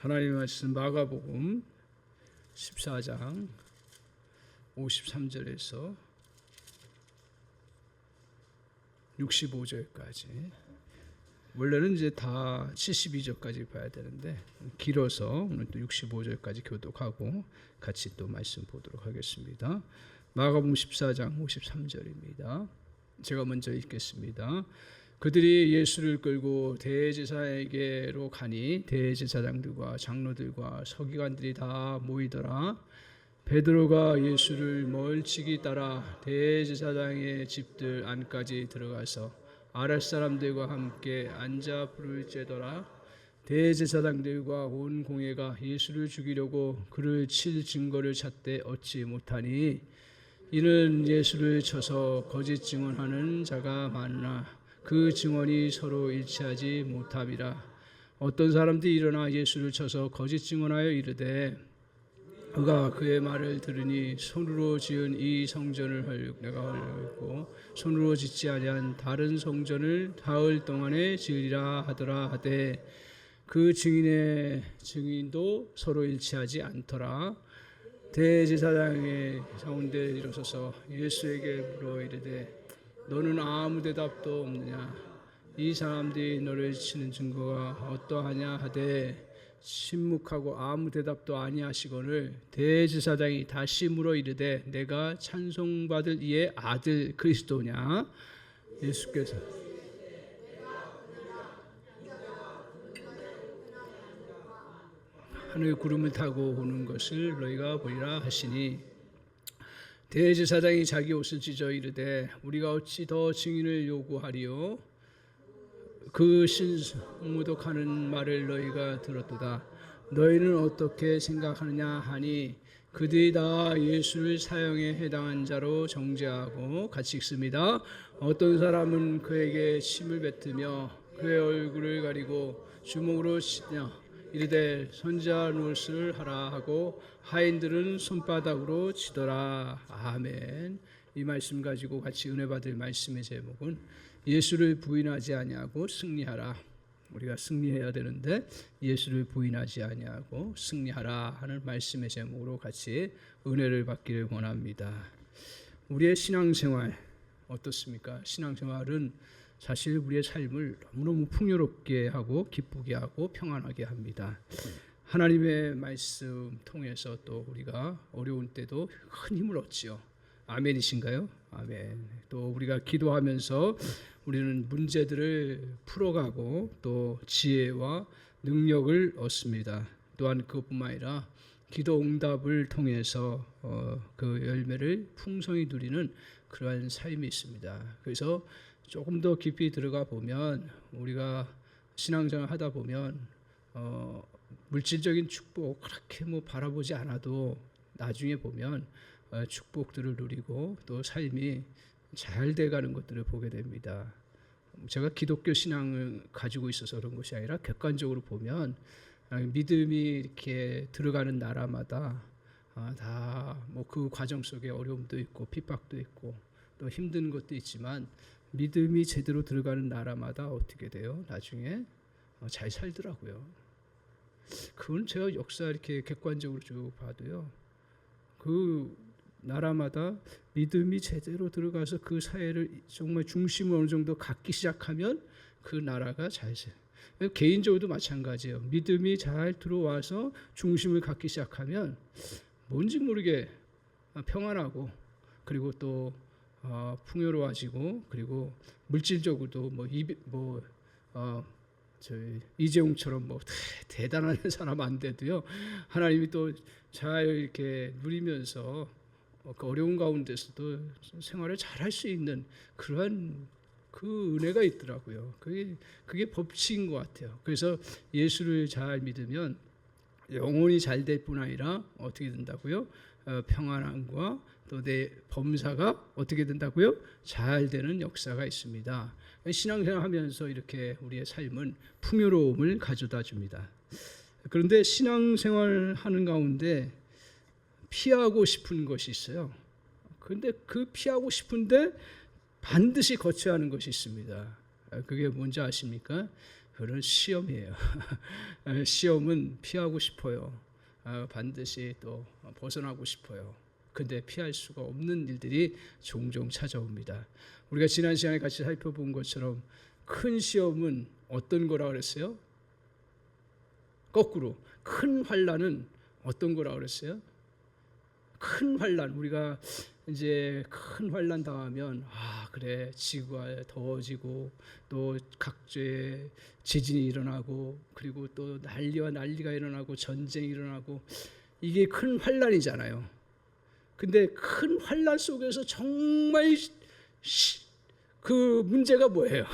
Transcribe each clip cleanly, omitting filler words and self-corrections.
하나님의 말씀 마가복음 14장 53절에서 65절까지. 원래는 이제 다 72절까지 봐야 되는데 길어서 오늘 또 65절까지 교독하고 같이 또 말씀 보도록 하겠습니다. 마가복음 14장 53절입니다. 제가 먼저 읽겠습니다. 그들이 예수를 끌고 대제사장에게로 가니 대제사장들과 장로들과 서기관들이 다 모이더라. 베드로가 예수를 멀찍이 따라 대제사장의 집들 안까지 들어가서 아랫사람들과 함께 앉아 불을 쬐더라. 대제사장들과 온 공회가 예수를 죽이려고 그를 칠 증거를 찾되 얻지 못하니 이는 예수를 쳐서 거짓 증언하는 자가 많으나 그 증언이 서로 일치하지 못함이라. 어떤 사람들이 일어나 예수를 쳐서 거짓 증언하여 이르되 그가 그의 말을 들으니 손으로 지은 이 성전을 내가 헐고 손으로 짓지 아니한 다른 성전을 사흘 동안에 지으리라 하더라 하되 그 증인의 증인도 서로 일치하지 않더라. 대제사장의 가운데 일어서서 예수에게 물어 이르되 너는 아무 대답도 없느냐? 이 사람들이 너를 치는 증거가 어떠하냐 하되 침묵하고 아무 대답도 아니하시거늘 대제사장이 다시 물어 이르되 내가 찬송받을 이의 아들 그리스도냐? 예수께서 하늘 구름을 타고 오는 것을 너희가 보리라 하시니 대제사장이 자기 옷을 찢어 이르되 우리가 어찌 더 증인을 요구하리요? 그 신무독하는 말을 너희가 들었도다. 너희는 어떻게 생각하느냐 하니 그들이 다 예수를 사형에 해당한 자로 정죄하고 같이 읽습니다. 어떤 사람은 그에게 침을 뱉으며 그의 얼굴을 가리고 주먹으로 치며 이르되 선지자 노릇을 하라 하고 하인들은 손바닥으로 치더라. 아멘. 이 말씀 가지고 같이 은혜 받을 말씀의 제목은 예수를 부인하지 아니하고 승리하라. 우리가 승리해야 되는데 예수를 부인하지 아니하고 승리하라 하는 말씀의 제목으로 같이 은혜를 받기를 원합니다. 우리의 신앙생활 어떻습니까? 신앙생활은 사실 우리의 삶을 너무너무 풍요롭게 하고 기쁘게 하고 평안하게 합니다. 하나님의 말씀 통해서 또 우리가 어려운 때도 큰 힘을 얻지요. 아멘이신가요? 아멘. 또 우리가 기도하면서 우리는 문제들을 풀어가고 또 지혜와 능력을 얻습니다. 또한 그것뿐만 아니라 기도 응답을 통해서 그 열매를 풍성히 누리는 그러한 삶이 있습니다. 그래서 조금 더 깊이 들어가 보면 우리가 신앙생활 하다 보면 물질적인 축복 그렇게 바라보지 않아도 나중에 보면 축복들을 누리고 또 삶이 잘 돼가는 것들을 보게 됩니다. 제가 기독교 신앙을 가지고 있어서 그런 것이 아니라 객관적으로 보면 믿음이 이렇게 들어가는 나라마다 다 그 과정 속에 어려움도 있고 핍박도 있고 또 힘든 것도 있지만 믿음이 제대로 들어가는 나라마다 어떻게 돼요? 나중에 잘 살더라고요. 그건 제가 역사 이렇게 객관적으로 쭉 봐도요. 그 나라마다 믿음이 제대로 들어가서 그 사회를 정말 중심을 어느 정도 갖기 시작하면 그 나라가 잘 살. 개인적으로도 마찬가지예요. 믿음이 잘 들어와서 중심을 갖기 시작하면 뭔지 모르게 평안하고 그리고 또 풍요로워지고 그리고 물질적으로도 이재용처럼 대단한 사람 안 돼도요 하나님이 또 잘 이렇게 누리면서 그 어려운 가운데서도 생활을 잘 할 수 있는 그러한 그 은혜가 있더라고요. 그게 법칙인 것 같아요. 그래서 예수를 잘 믿으면 영혼이 잘 될 뿐 아니라 어떻게 된다고요? 평안함과 또 내 범사가 어떻게 된다고요? 잘 되는 역사가 있습니다. 신앙생활 하면서 이렇게 우리의 삶은 풍요로움을 가져다 줍니다. 그런데 신앙생활 하는 가운데 피하고 싶은 것이 있어요. 그런데 그 피하고 싶은데 반드시 거쳐야 하는 것이 있습니다. 그게 뭔지 아십니까? 그런 시험이에요. 시험은 피하고 싶어요. 반드시 또 벗어나고 싶어요. 근데 피할 수가 없는 일들이 종종 찾아옵니다. 우리가 지난 시간에 같이 살펴본 것처럼 큰 시험은 어떤 거라 그랬어요? 거꾸로 큰 환난은 어떤 거라 그랬어요? 큰 환난, 우리가 이제 큰 환난 당하면 그래, 지구가 더워지고 또 각지의 지진이 일어나고 그리고 또 난리가 일어나고 전쟁이 일어나고 이게 큰 환난이잖아요. 근데 큰 환난 속에서 정말 그 문제가 뭐예요?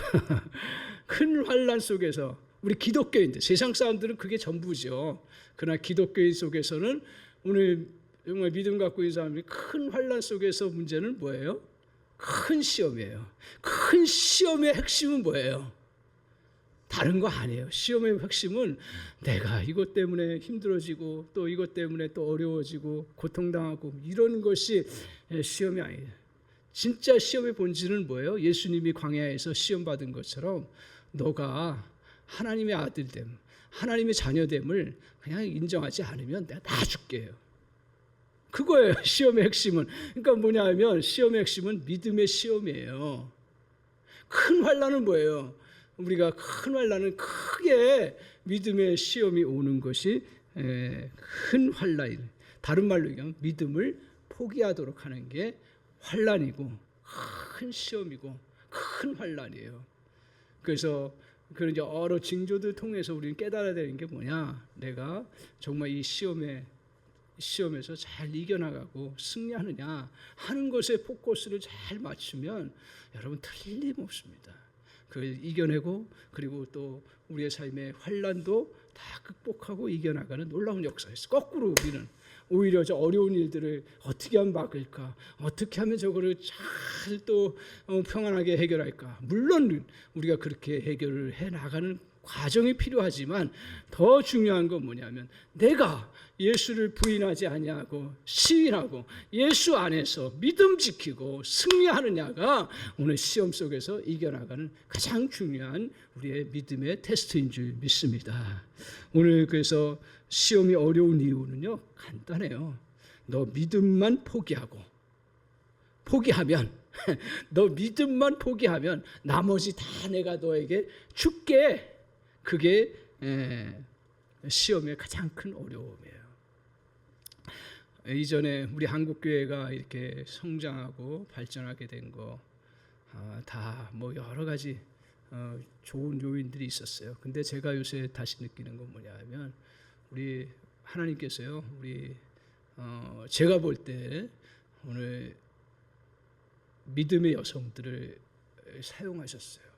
큰 환난 속에서 우리 기독교인들, 세상 사람들은 그게 전부죠. 그러나 기독교인 속에서는 오늘 정말 믿음 갖고 있는 사람들이 큰 환난 속에서 문제는 뭐예요? 큰 시험이에요. 큰 시험의 핵심은 뭐예요? 다른 거 아니에요. 시험의 핵심은 내가 이것 때문에 힘들어지고 또 이것 때문에 또 어려워지고 고통당하고 이런 것이 시험이 아니에요. 진짜 시험의 본질은 뭐예요? 예수님이 광야에서 시험 받은 것처럼 너가 하나님의 아들됨, 하나님의 자녀됨을 그냥 인정하지 않으면 내가 다 줄게요. 그거예요. 시험의 핵심은. 그러니까 뭐냐면 시험의 핵심은 믿음의 시험이에요. 큰 환난은 뭐예요? 우리가 큰 환난은 크게 믿음의 시험이 오는 것이 큰 환난이에요. 다른 말로 얘기하면 믿음을 포기하도록 하는 게 환난이고 큰 시험이고 큰 환난이에요. 그래서 그런 여러 징조들 통해서 우리는 깨달아야 되는 게 뭐냐? 내가 정말 이 시험에서 잘 이겨나가고 승리하느냐 하는 것에 포커스를 잘 맞추면 여러분 틀림없습니다. 그걸 이겨내고 그리고 또 우리의 삶의 환난도 다 극복하고 이겨나가는 놀라운 역사였어요. 거꾸로 우리는 오히려 저 어려운 일들을 어떻게 하면 막을까? 어떻게 하면 저거를 잘 또 평안하게 해결할까? 물론 우리가 그렇게 해결을 해나가는 과정이 필요하지만 더 중요한 건 뭐냐면 내가 예수를 부인하지 아니하고 시인하고 예수 안에서 믿음 지키고 승리하느냐가 오늘 시험 속에서 이겨나가는 가장 중요한 우리의 믿음의 테스트인 줄 믿습니다. 오늘 그래서 시험이 어려운 이유는요 간단해요. 너 믿음만 포기하면 너 믿음만 포기하면 나머지 다 내가 너에게 줄게. 그게 시험의 가장 큰 어려움이에요. 이전에 우리 한국교회가 이렇게 성장하고 발전하게 된 거 다 뭐 여러 가지 좋은 요인들이 있었어요. 근데 제가 요새 다시 느끼는 건 뭐냐면 우리 하나님께서요, 우리 제가 볼 때 오늘 믿음의 여성들을 사용하셨어요.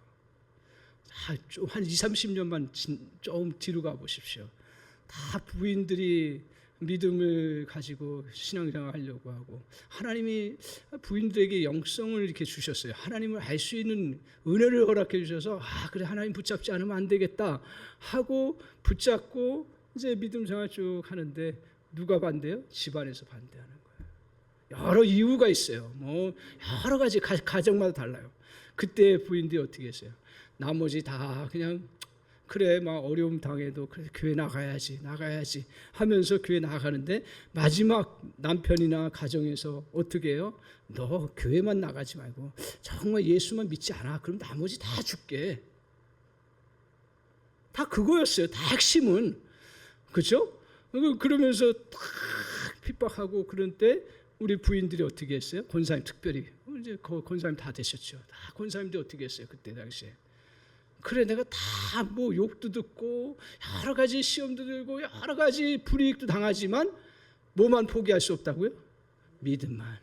한 20, 30년만 좀 뒤로 가보십시오. 다 부인들이 믿음을 가지고 신앙생활 하려고 하고 하나님이 부인들에게 영성을 이렇게 주셨어요. 하나님을 알 수 있는 은혜를 허락해 주셔서 그래 하나님 붙잡지 않으면 안 되겠다 하고 붙잡고 이제 믿음 생활 쭉 하는데 누가 반대요? 집안에서 반대하는 거예요. 여러 이유가 있어요. 뭐 여러 가지 가정마다 달라요. 그때 부인들이 어떻게 했어요? 나머지 다 그냥 그래 막 어려움 당해도 그래 교회 나가야지 하면서 교회 나가는데 마지막 남편이나 가정에서 어떻게 해요? 너 교회만 나가지 말고 정말 예수만 믿지 않아. 그럼 나머지 다 줄게. 다 그거였어요. 다 핵심은. 그렇죠? 그러면서 탁 핍박하고 그런 때 우리 부인들이 어떻게 했어요? 권사님 특별히 이제 권사님 다 되셨죠. 다 권사님들이 어떻게 했어요? 그때 당시에. 그래 내가 다 뭐 욕도 듣고 여러 가지 시험도 들고 여러 가지 불이익도 당하지만 뭐만 포기할 수 없다고요? 믿음만.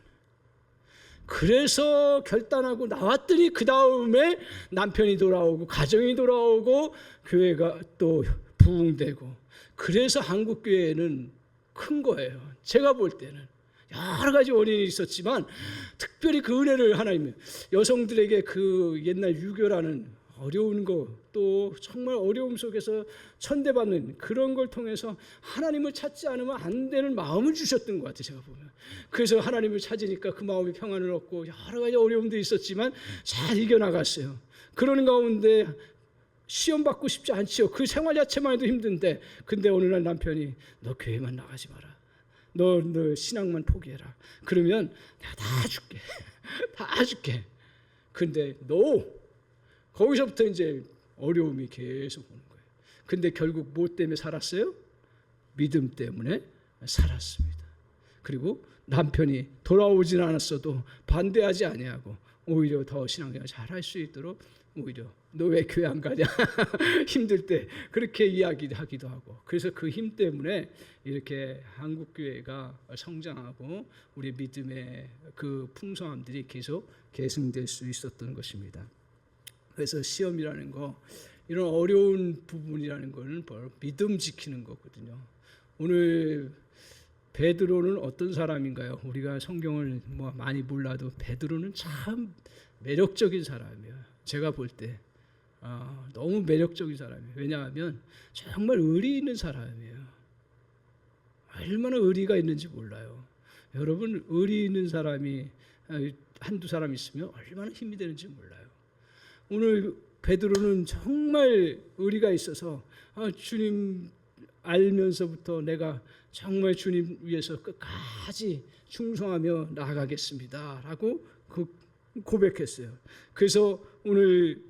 그래서 결단하고 나왔더니 그 다음에 남편이 돌아오고 가정이 돌아오고 교회가 또 부흥되고 그래서 한국교회는 큰 거예요. 제가 볼 때는 여러 가지 원인이 있었지만 특별히 그 은혜를 하나님이 여성들에게 그 옛날 유교라는 어려운 거 또 정말 어려움 속에서 천대받는 그런 걸 통해서 하나님을 찾지 않으면 안 되는 마음을 주셨던 것 같아요. 제가 보면. 그래서 하나님을 찾으니까 그 마음이 평안을 얻고 여러 가지 어려움도 있었지만 잘 이겨나갔어요. 그러는 가운데 시험 받고 싶지 않지요. 그 생활 자체만 해도 힘든데, 근데 어느 날 남편이 너 교회만 나가지 마라. 너 신앙만 포기해라. 그러면 내가 다 줄게. 다 줄게. 근데 거기서부터 이제 어려움이 계속 오는 거예요. 근데 결국 뭐 때문에 살았어요? 믿음 때문에 살았습니다. 그리고 남편이 돌아오진 않았어도 반대하지 아니하고 오히려 더 신앙생활 잘할 수 있도록 오히려 너 왜 교회 안 가냐 힘들 때 그렇게 이야기하기도 하고, 그래서 그 힘 때문에 이렇게 한국 교회가 성장하고 우리 믿음의 그 풍성함들이 계속 계승될 수 있었던 것입니다. 그래서 시험이라는 거, 이런 어려운 부분이라는 거는 바로 믿음 지키는 거거든요. 오늘 베드로는 어떤 사람인가요? 우리가 성경을 많이 몰라도 베드로는 참 매력적인 사람이에요. 제가 볼 때 너무 매력적인 사람이에요. 왜냐하면 정말 의리 있는 사람이에요. 얼마나 의리가 있는지 몰라요. 여러분, 의리 있는 사람이 한두 사람 있으면 얼마나 힘이 되는지 몰라요. 오늘 베드로는 정말 의리가 있어서 주님 알면서부터 내가 정말 주님 위해서 끝까지 충성하며 나아가겠습니다 라고 고백했어요. 그래서 오늘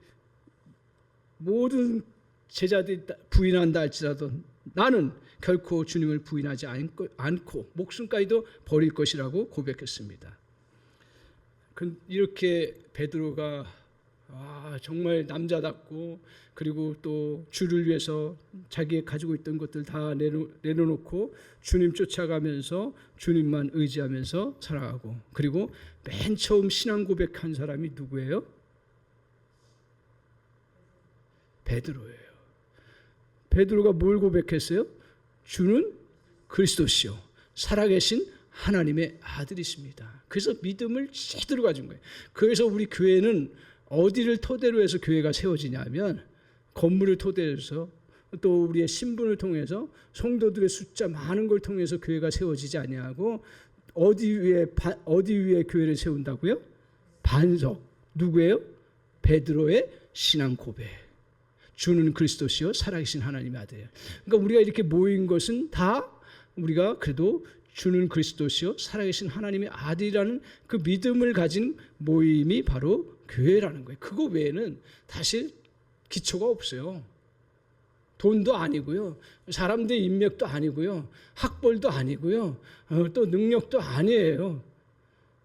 모든 제자들이 부인한다 할지라도 나는 결코 주님을 부인하지 않고 목숨까지도 버릴 것이라고 고백했습니다. 이렇게 베드로가 정말 남자답고, 그리고 또 주를 위해서 자기가 가지고 있던 것들 다 내려놓고 주님 쫓아가면서 주님만 의지하면서 살아가고, 그리고 맨 처음 신앙 고백한 사람이 누구예요? 베드로예요. 베드로가 뭘 고백했어요? 주는 그리스도시요 살아계신 하나님의 아들이십니다. 그래서 믿음을 제대로 가진 거예요. 그래서 우리 교회는 어디를 토대로 해서 교회가 세워지냐면, 건물을 토대로 해서 또 우리의 신분을 통해서 성도들의 숫자 많은 걸 통해서 교회가 세워지지 아니하고, 어디 위에 교회를 세운다고요? 반석. 누구예요? 베드로의 신앙 고백. 주는 그리스도시요 살아계신 하나님의 아들이에요. 그러니까 우리가 이렇게 모인 것은 다 우리가 그래도 주는 그리스도시요 살아계신 하나님의 아들이라는 그 믿음을 가진 모임이 바로 교회라는 거예요. 그거 외에는 사실 기초가 없어요. 돈도 아니고요, 사람들의 인맥도 아니고요, 학벌도 아니고요, 또 능력도 아니에요.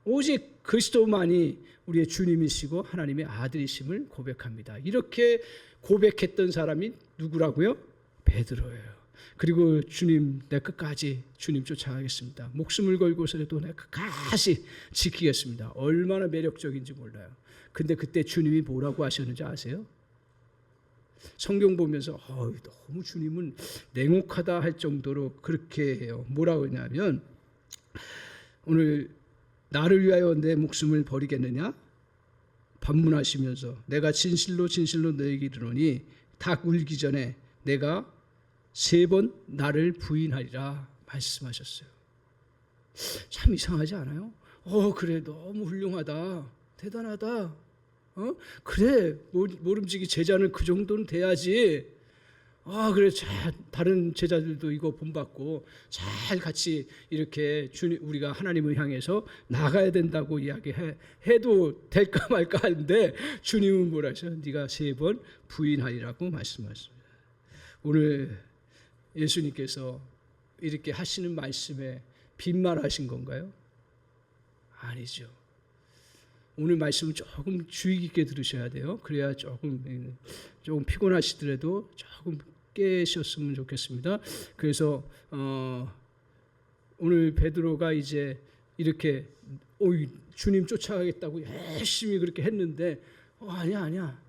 오직 그리스도만이 우리의 주님이시고 하나님의 아들이심을 고백합니다. 이렇게 고백했던 사람이 누구라고요? 베드로예요. 그리고 주님, 내 끝까지 주님 쫓아가겠습니다. 목숨을 걸고서라도 내 끝까지 지키겠습니다. 얼마나 매력적인지 몰라요. 근데 그때 주님이 뭐라고 하셨는지 아세요? 성경 보면서 너무 주님은 냉혹하다 할 정도로 그렇게 해요. 뭐라고 하냐면, 오늘 나를 위하여 내 목숨을 버리겠느냐? 반문하시면서 내가 진실로 진실로 너에게 이르노니 닭 울기 전에 내가 3번 나를 부인하리라 말씀하셨어요. 참 이상하지 않아요? 그래, 너무 훌륭하다, 대단하다. 그래, 모름지기 제자는 그 정도는 돼야지. 그래, 다른 제자들도 이거 본받고 잘 같이 이렇게 우리가 주님을 향해서 나가야 된다고 이야기해도 될까 말까 하는데, 주님은 뭐라 하셔? 네가 3번 부인하리라고 말씀하셨습니다. 오늘 예수님께서 이렇게 하시는 말씀에 빈말하신 건가요? 아니죠. 오늘 말씀은 조금 주의 깊게 들으셔야 돼요. 그래야 조금 피곤하시더라도 조금 깨셨으면 좋겠습니다. 그래서 오늘 베드로가 이제 이렇게 주님 쫓아가겠다고 열심히 그렇게 했는데, 아니야,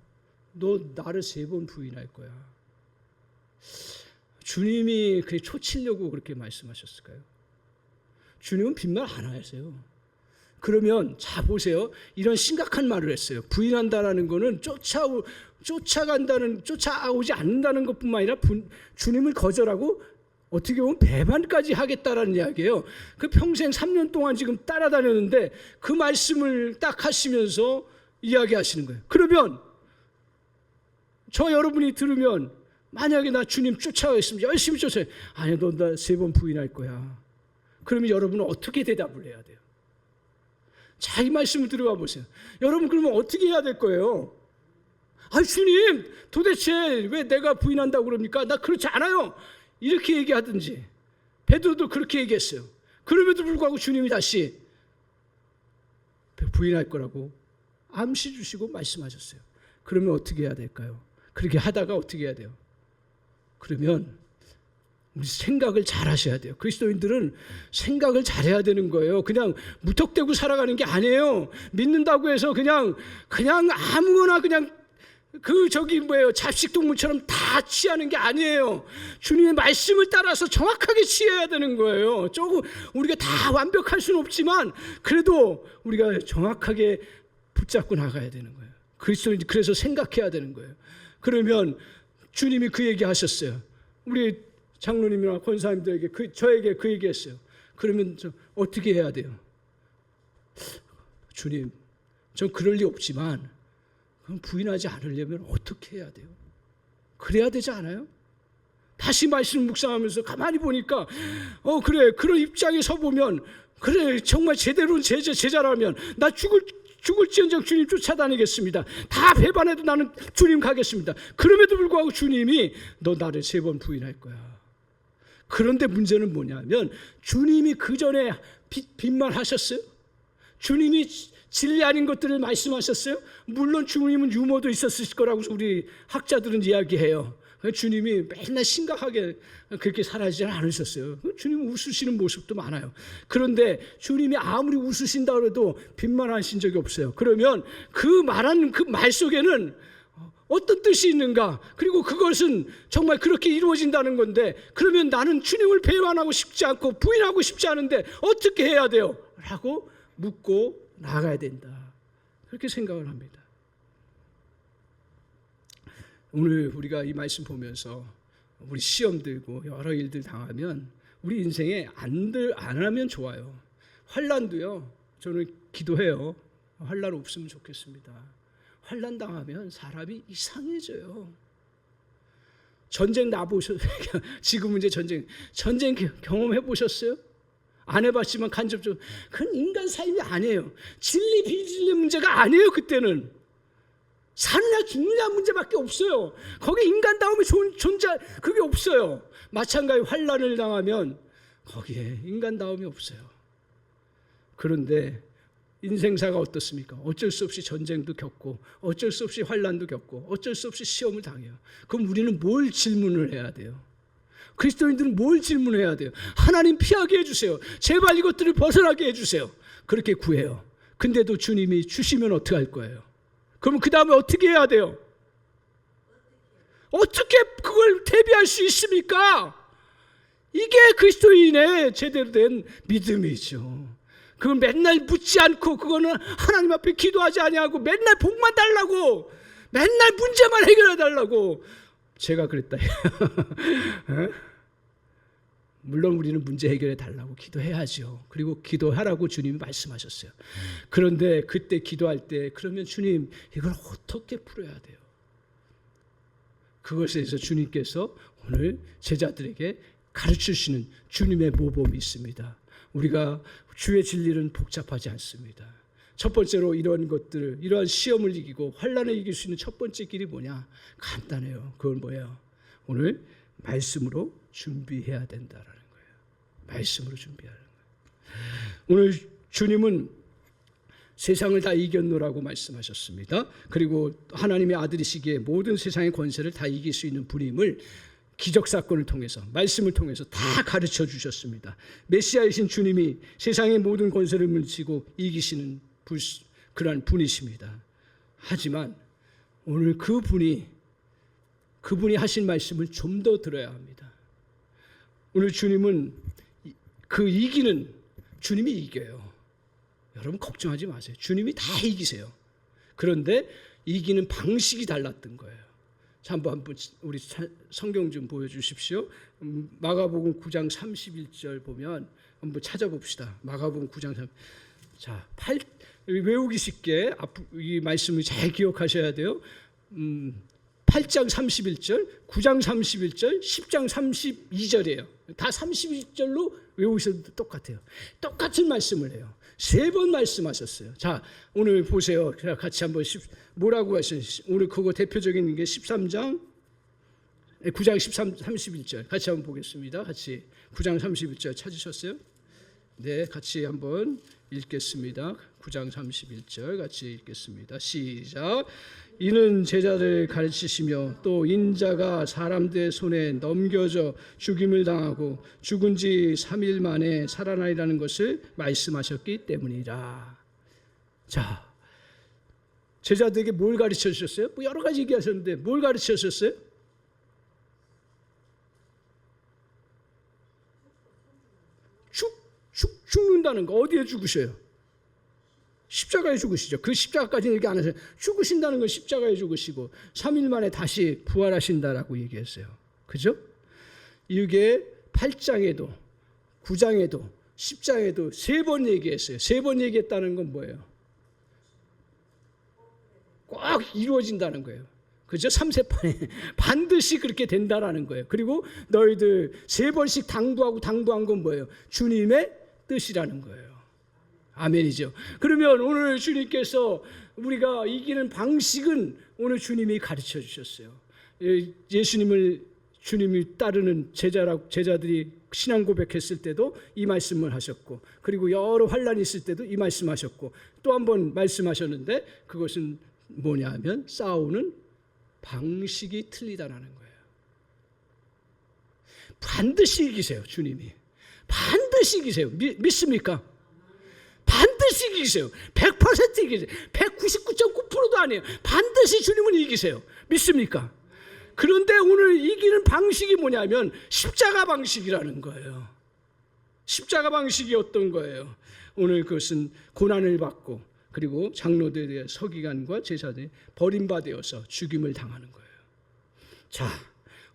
너 나를 3번 부인할 거야. 주님이 그렇게 초치려고 그렇게 말씀하셨을까요? 주님은 빈말 안 하세요. 그러면 자 보세요. 이런 심각한 말을 했어요. 부인한다라는 거는 쫓아오지 않는다는 것뿐만 아니라 주님을 거절하고 어떻게 보면 배반까지 하겠다라는 이야기예요. 그 평생 3년 동안 지금 따라다녔는데 그 말씀을 딱 하시면서 이야기하시는 거예요. 그러면 저 여러분이 들으면 만약에 나 주님 쫓아가겠습니다. 열심히 쫓아요. 아니야, 너 나 3번 부인할 거야. 그러면 여러분은 어떻게 대답을 해야 돼요? 자, 이 말씀을 들어가 보세요. 여러분 그러면 어떻게 해야 될 거예요? 아, 주님 도대체 왜 내가 부인한다고 그럽니까? 나 그렇지 않아요. 이렇게 얘기하든지. 베드로도 그렇게 얘기했어요. 그럼에도 불구하고 주님이 다시 부인할 거라고 암시 주시고 말씀하셨어요. 그러면 어떻게 해야 될까요? 그렇게 하다가 어떻게 해야 돼요? 그러면 우리 생각을 잘 하셔야 돼요. 그리스도인들은 생각을 잘해야 되는 거예요. 그냥 무턱대고 살아가는 게 아니에요. 믿는다고 해서 그냥 아무거나 그냥 잡식동물처럼 다 취하는 게 아니에요. 주님의 말씀을 따라서 정확하게 취해야 되는 거예요. 조금 우리가 다 완벽할 수는 없지만 그래도 우리가 정확하게 붙잡고 나가야 되는 거예요. 그리스도인 그래서 생각해야 되는 거예요. 그러면 주님이 그 얘기 하셨어요. 우리 장로님이나 권사님들에게 저에게 그 얘기했어요. 그러면 어떻게 해야 돼요? 주님, 전 그럴 리 없지만 그럼 부인하지 않으려면 어떻게 해야 돼요? 그래야 되지 않아요? 다시 말씀 묵상하면서 가만히 보니까 그래, 그런 입장에 서 보면 그래, 정말 제대로 제자라면 나 죽을지언정 주님 쫓아다니겠습니다. 다 배반해도 나는 주님 가겠습니다. 그럼에도 불구하고 주님이 너 나를 3번 부인할 거야. 그런데 문제는 뭐냐면 주님이 그 전에 빈말하셨어요? 주님이 진리 아닌 것들을 말씀하셨어요? 물론 주님은 유머도 있었을 거라고 우리 학자들은 이야기해요. 주님이 맨날 심각하게 그렇게 살아지지 않으셨어요. 주님은 웃으시는 모습도 많아요. 그런데 주님이 아무리 웃으신다 그래도 빈말하신 적이 없어요. 그러면 그 말한 그 말 속에는 어떤 뜻이 있는가? 그리고 그것은 정말 그렇게 이루어진다는 건데 그러면 나는 주님을 배반하고 싶지 않고 부인하고 싶지 않은데 어떻게 해야 돼요? 라고 묻고 나가야 된다. 그렇게 생각을 합니다. 오늘 우리가 이 말씀 보면서 우리 시험 들고 여러 일들 당하면 우리 인생에 안 하면 좋아요. 환난도요. 저는 기도해요. 환난 없으면 좋겠습니다. 환난 당하면 사람이 이상해져요. 전쟁 나보셨어요? 지금은 이제 전쟁 경험해 보셨어요? 안 해봤지만 간접적으로 그건 인간 삶이 아니에요. 진리 비진리 문제가 아니에요. 그때는 사느냐 죽느냐 문제밖에 없어요. 거기 인간다움이 존재 그게 없어요. 마찬가지 환난을 당하면 거기에 인간다움이 없어요. 그런데 인생사가 어떻습니까? 어쩔 수 없이 전쟁도 겪고 어쩔 수 없이 환난도 겪고 어쩔 수 없이 시험을 당해요. 그럼 우리는 뭘 질문을 해야 돼요? 그리스도인들은 뭘 질문해야 돼요? 하나님 피하게 해주세요. 제발 이것들을 벗어나게 해주세요. 그렇게 구해요. 근데도 주님이 주시면 어떻게 할 거예요? 그럼 그 다음에 어떻게 해야 돼요? 어떻게 그걸 대비할 수 있습니까? 이게 그리스도인의 제대로 된 믿음이죠. 그건 맨날 묻지 않고 그거는 하나님 앞에 기도하지 아니하고 맨날 복만 달라고 맨날 문제만 해결해 달라고 제가 그랬다. 물론 우리는 문제 해결해 달라고 기도해야죠. 그리고 기도하라고 주님이 말씀하셨어요. 그런데 그때 기도할 때 그러면 주님 이걸 어떻게 풀어야 돼요? 그것에 대해서 주님께서 오늘 제자들에게 가르치시는 주님의 모범이 있습니다. 우리가 주의 진리는 복잡하지 않습니다. 첫 번째로 이러한 것들, 이러한 시험을 이기고 환난을 이길 수 있는 첫 번째 길이 뭐냐? 간단해요. 그건 뭐예요? 오늘 말씀으로 준비해야 된다라는 거예요. 말씀으로 준비하는 거예요. 오늘 주님은 세상을 다 이겼노라고 말씀하셨습니다. 그리고 하나님의 아들이시기에 모든 세상의 권세를 다 이길 수 있는 분임을 기적사건을 통해서 말씀을 통해서 다 가르쳐 주셨습니다. 메시아이신 주님이 세상의 모든 권세를 물리치고 이기시는 그러한 분이십니다. 하지만 오늘 그분이 하신 말씀을 좀 더 들어야 합니다. 오늘 주님은 그 이기는 주님이 이겨요. 여러분 걱정하지 마세요. 주님이 다 이기세요. 그런데 이기는 방식이 달랐던 거예요. 자, 한번 우리 성경 좀 보여주십시오. 마가복음 9장 31절 보면 한번 찾아봅시다. 마가복음 9장 3. 자, 외우기 쉽게 이 말씀을 잘 기억하셔야 돼요. 8장 31절, 9장 31절, 10장 32절이에요. 다 31절로 외우셔도 똑같아요. 똑같은 말씀을 해요. 3번 말씀하셨어요. 자, 오늘 보세요. 같이 한번 뭐라고 하셨어요? 오늘 그거 대표적인 게 13장 9장 31절 같이 한번 보겠습니다. 같이 9장 31절 찾으셨어요? 네, 같이 한번 읽겠습니다. 9장 31절 같이 읽겠습니다. 시작. 이는 제자를 가르치시며 또 인자가 사람들의 손에 넘겨져 죽임을 당하고 죽은 지 3일 만에 살아나리라는 것을 말씀하셨기 때문이라. 자, 제자들에게 뭘 가르쳐 주셨어요? 뭐 여러 가지 얘기하셨는데 뭘 가르쳐 주셨어요? 죽는다는 거. 어디에 죽으셔요? 십자가에 죽으시죠. 그 십자가까지는 얘기 안 하세요. 죽으신다는 건 십자가에 죽으시고 3일 만에 다시 부활하신다라고 얘기했어요. 그죠? 이게 8장에도 9장에도 10장에도 3번 얘기했어요. 3번 얘기했다는 건 뭐예요? 꼭 이루어진다는 거예요. 그죠? 3세판에 반드시 그렇게 된다라는 거예요. 그리고 너희들 3번씩 당도한 건 뭐예요? 주님의 뜻이라는 거예요. 아멘이죠. 그러면 오늘 주님께서 우리가 이기는 방식은 오늘 주님이 가르쳐 주셨어요. 주님을 따르는 제자들이 신앙 고백했을 때도 이 말씀을 하셨고, 그리고 여러 환란이 있을 때도 이 말씀하셨고, 또 한 번 말씀하셨는데 그것은 뭐냐면 싸우는 방식이 틀리다라는 거예요. 반드시 이기세요. 주님이 반드시 이기세요. 믿습니까? 반드시 이기세요. 100% 이기세요. 199.9%도 아니에요. 반드시 주님은 이기세요. 믿습니까? 그런데 오늘 이기는 방식이 뭐냐면 십자가 방식이라는 거예요. 십자가 방식이 어떤 거예요? 오늘 그것은 고난을 받고 그리고 장로들의 서기관과 제사들이 버림받아서 죽임을 당하는 거예요. 자,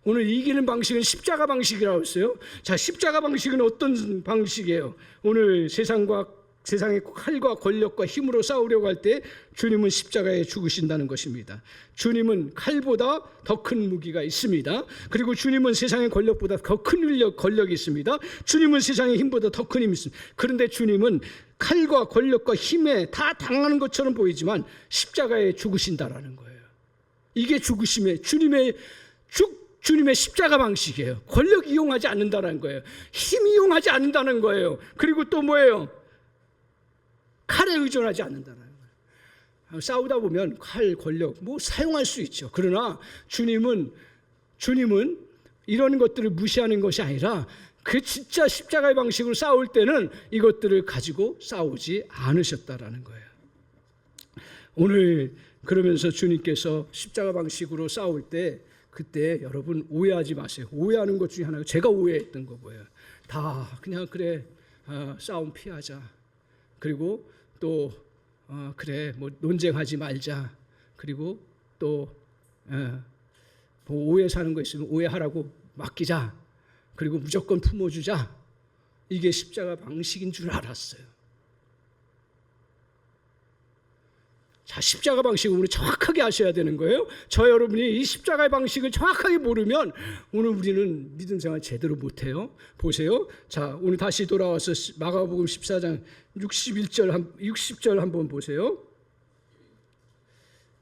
오늘 이기는 방식은 십자가 방식이라고 했어요. 자, 십자가 방식은 어떤 방식이에요? 오늘 세상의 칼과 권력과 힘으로 싸우려고 할 때 주님은 십자가에 죽으신다는 것입니다. 주님은 칼보다 더 큰 무기가 있습니다. 그리고 주님은 세상의 권력보다 더 큰 권력이 있습니다. 주님은 세상의 힘보다 더 큰 힘이 있습니다. 그런데 주님은 칼과 권력과 힘에 다 당하는 것처럼 보이지만 십자가에 죽으신다라는 거예요. 이게 죽으심의 주님의 십자가 방식이에요. 권력 이용하지 않는다는 거예요. 힘 이용하지 않는다는 거예요. 그리고 또 뭐예요? 칼에 의존하지 않는다는 거예요. 싸우다 보면 칼, 권력 뭐 사용할 수 있죠. 그러나 주님은 이런 것들을 무시하는 것이 아니라 그 진짜 십자가의 방식으로 싸울 때는 이것들을 가지고 싸우지 않으셨다라는 거예요. 오늘 그러면서 주님께서 십자가 방식으로 싸울 때 그때 여러분 오해하지 마세요. 오해하는 것 중에 하나가 제가 오해했던 거 뭐예요? 다 그냥 그래 싸움 피하자. 그리고 또 그래 뭐 논쟁하지 말자. 그리고 또 뭐 오해 사는 거 있으면 오해하라고 맡기자. 그리고 무조건 품어주자. 이게 십자가 방식인 줄 알았어요. 자, 십자가 방식을 우리 정확하게 아셔야 되는 거예요. 저 여러분이 이 십자가의 방식을 정확하게 모르면 오늘 우리는 믿음 생활 제대로 못해요. 보세요. 자, 오늘 다시 돌아와서 마가복음 14장 60절 한번 보세요.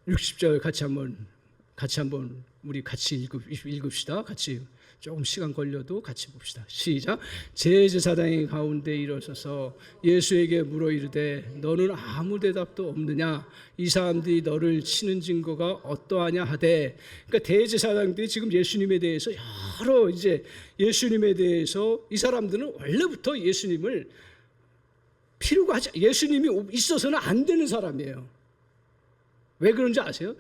60절 같이 한번 우리 같이 읽읍시다. 같이 조금 시간 걸려도 같이 봅시다. 시작. 제사장이 가운데 일어서서 예수에게 물어 이르되 너는 아무 대답도 없느냐? 이 사람들이 너를 치는 증거가 어떠하냐 하되. 그러니까 대제사장들이 지금 예수님에 대해서 여러 예수님에 대해서 이 사람들은 원래부터 예수님을 필요가 하지 예수님이 있어서는 안 되는 사람이에요. 왜 그런지 아세요?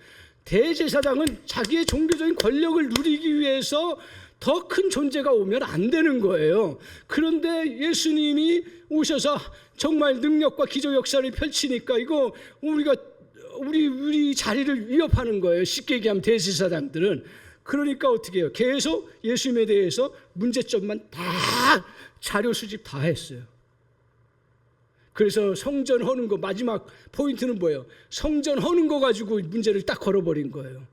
대제사장은 자기의 종교적인 권력을 누리기 위해서 더 큰 존재가 오면 안 되는 거예요. 그런데 예수님이 오셔서 정말 능력과 기적 역사를 펼치니까 이거 우리 자리를 위협하는 거예요. 쉽게 얘기하면 대제사장들은. 그러니까 어떻게 해요? 계속 예수님에 대해서 문제점만 다 자료 수집 다 했어요. 그래서 성전 허는 거 마지막 포인트는 뭐예요? 성전 허는 거 가지고 문제를 딱 걸어버린 거예요.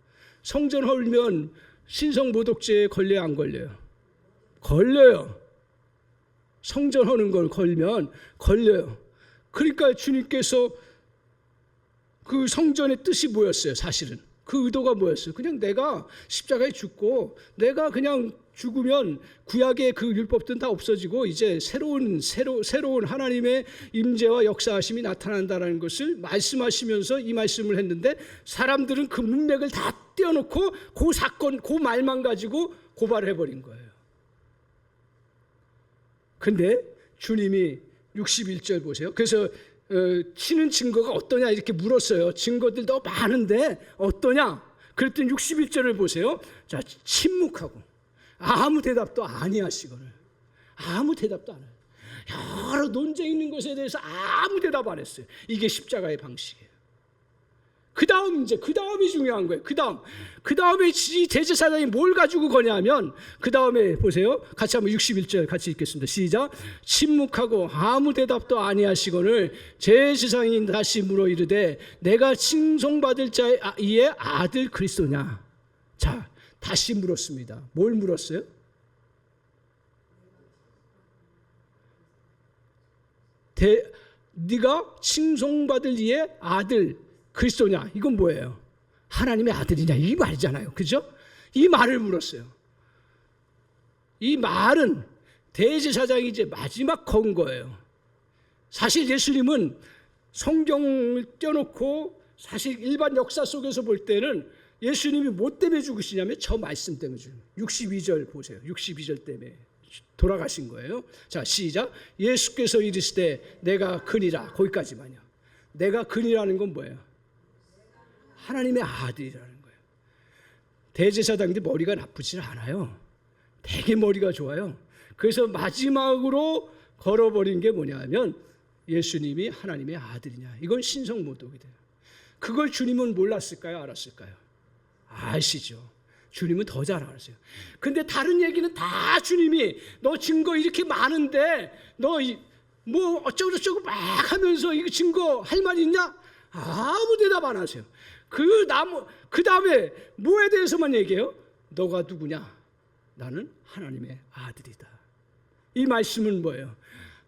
성전 헐면 신성모독죄에 걸려요, 안 걸려요? 걸려요. 성전 허는 걸 걸면 걸려요. 그러니까 주님께서 그 성전의 뜻이 뭐였어요? 사실은 그 의도가 뭐였어요? 그냥 내가 십자가에 죽고 내가 그냥 죽으면 구약의 그 율법들은 다 없어지고 이제 새로운 하나님의 임재와 역사하심이 나타난다라는 것을 말씀하시면서 이 말씀을 했는데, 사람들은 그 문맥을 다 떼어놓고 그 사건, 그 말만 가지고 고발을 해버린 거예요. 근데 주님이 61절 보세요. 그래서 치는 증거가 어떠냐 이렇게 물었어요. 증거들 더 많은데 어떠냐? 그랬더니 61절을 보세요. 자, 침묵하고 아무 대답도 아니하시거늘. 아무 대답도 안 해요. 여러 논쟁 있는 것에 대해서 아무 대답 안 했어요. 이게 십자가의 방식이에요. 그 다음이 중요한 거예요. 그 다음에 대제사장이 뭘 가지고 거냐면, 그 다음에 보세요. 같이 한번 61절 같이 읽겠습니다. 시작. 침묵하고 아무 대답도 아니하시거늘 제사장이 다시 물어 이르되 내가 칭송받을 자의 아들 그리스도냐? 자, 다시 물었습니다. 뭘 물었어요? 네가 칭송받을 이의 아들 그리스도냐? 이건 뭐예요? 하나님의 아들이냐? 이 말이잖아요. 그죠? 이 말을 물었어요. 이 말은 대제사장이 이제 마지막 건 거예요. 사실 예수님은 성경을 떼어놓고 사실 일반 역사 속에서 볼 때는 예수님이 뭐 때문에 죽으시냐면 저 말씀 때문에 죽어요. 62절 보세요. 62절 때문에 돌아가신 거예요. 자, 시작. 예수께서 이르시되 내가 그니라. 거기까지만요. 내가 그니라는 건 뭐예요? 하나님의 아들이라는 거예요. 대제사장들이 머리가 나쁘지 않아요. 되게 머리가 좋아요. 그래서 마지막으로 걸어버린 게 뭐냐면 예수님이 하나님의 아들이냐. 이건 신성모독이 돼요. 그걸 주님은 몰랐을까요? 알았을까요? 아시죠. 주님은 더 잘 알았어요. 근데 다른 얘기는 다 주님이 너 증거 이렇게 많은데 너 뭐 어쩌고저쩌고 막 하면서 이거 증거 할 말 있냐? 아무 대답 안 하세요. 그 다음에 뭐에 대해서만 얘기해요? 너가 누구냐? 나는 하나님의 아들이다. 이 말씀은 뭐예요?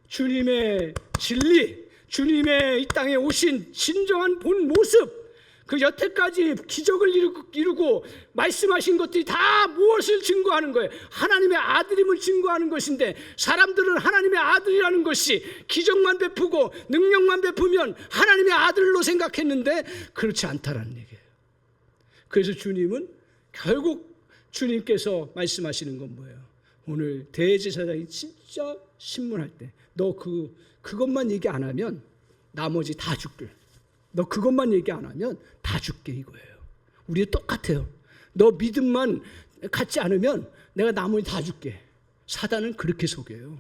주님의 진리, 주님의 이 땅에 오신 진정한 본 모습, 그 여태까지 기적을 이루고 말씀하신 것들이 다 무엇을 증거하는 거예요? 하나님의 아들임을 증거하는 것인데, 사람들은 하나님의 아들이라는 것이 기적만 베푸고 능력만 베푸면 하나님의 아들로 생각했는데 그렇지 않다라는 얘기예요. 그래서 주님은 결국 주님께서 말씀하시는 건 뭐예요? 오늘 대제사장이 진짜 신문할 때 너 그것만 얘기 안 하면 나머지 다 죽게. 너 그것만 얘기 안 하면 다 죽게, 이거예요. 우리 똑같아요. 너 믿음만 갖지 않으면 내가 나머지 다 죽게. 사단은 그렇게 속여요.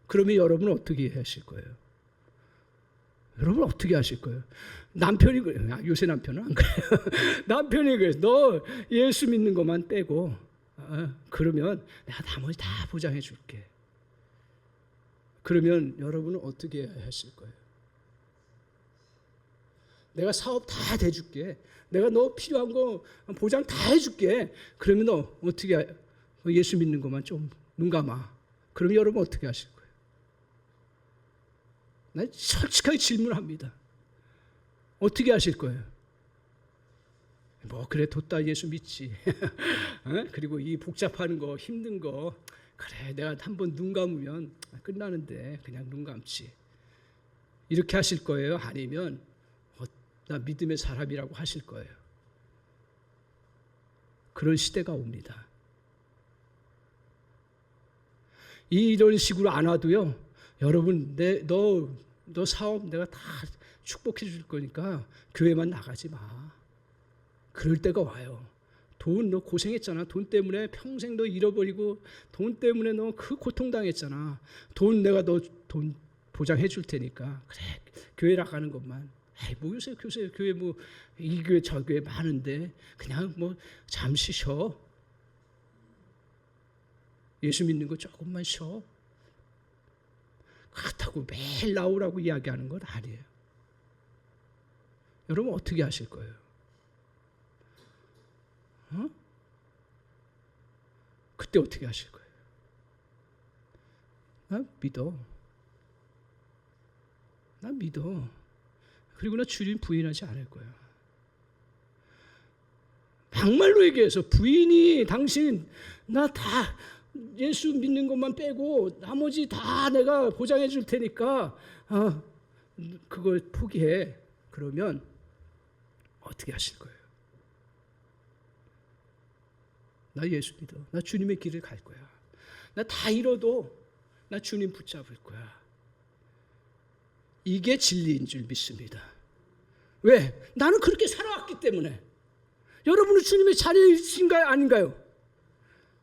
그러면 여러분은 어떻게 하실 거예요? 여러분 어떻게 하실 거예요? 남편이 그래요. 요새 남편은 안 그래요. 남편이 그래요. 너 예수 믿는 것만 빼고 그러면 내가 나머지 다 보장해 줄게. 그러면 여러분은 어떻게 하실 거예요? 내가 사업 다 대줄게. 내가 너 필요한 거 보장 다 해줄게. 그러면 너 어떻게 예수 믿는 것만 좀 눈 감아. 그러면 여러분 어떻게 하실 거예요? 난 솔직하게 질문합니다. 어떻게 하실 거예요? 뭐 그래 뒀다 예수 믿지. 그리고 이 복잡한 거 힘든 거 그래 내가 한번 눈 감으면 끝나는데 그냥 눈 감지. 이렇게 하실 거예요? 아니면 나 믿음의 사람이라고 하실 거예요? 그런 시대가 옵니다. 이런 식으로 안 와도요, 여러분 너 사업 내가 다 축복해 줄 거니까 교회만 나가지 마. 그럴 때가 와요. 돈 너 고생했잖아. 돈 때문에 평생 너 잃어버리고 돈 때문에 너 그 고통당했잖아. 돈 내가 너 돈 보장해 줄 테니까 그래 교회 나가는 것만. 뭐 요새 교회 뭐 이 교회 저 교회 많은데 그냥 뭐 잠시 쉬어. 예수 믿는 거 조금만 쉬어. 그렇다고 매일 나오라고 이야기하는 건 아니에요. 여러분 어떻게 하실 거예요? 그때 어떻게 하실 거예요? 나 믿어. 나 믿어. 그리고 나 주님 부인하지 않을 거야. 막말로 얘기해서 부인이 당신 나 다 예수 믿는 것만 빼고 나머지 다 내가 보장해 줄 테니까 그걸 포기해. 그러면 어떻게 하실 거예요? 나 예수 믿어. 나 주님의 길을 갈 거야. 나 다 잃어도 나 주님 붙잡을 거야. 이게 진리인 줄 믿습니다. 왜? 나는 그렇게 살아왔기 때문에. 여러분은 주님의 자녀이신가요? 아닌가요?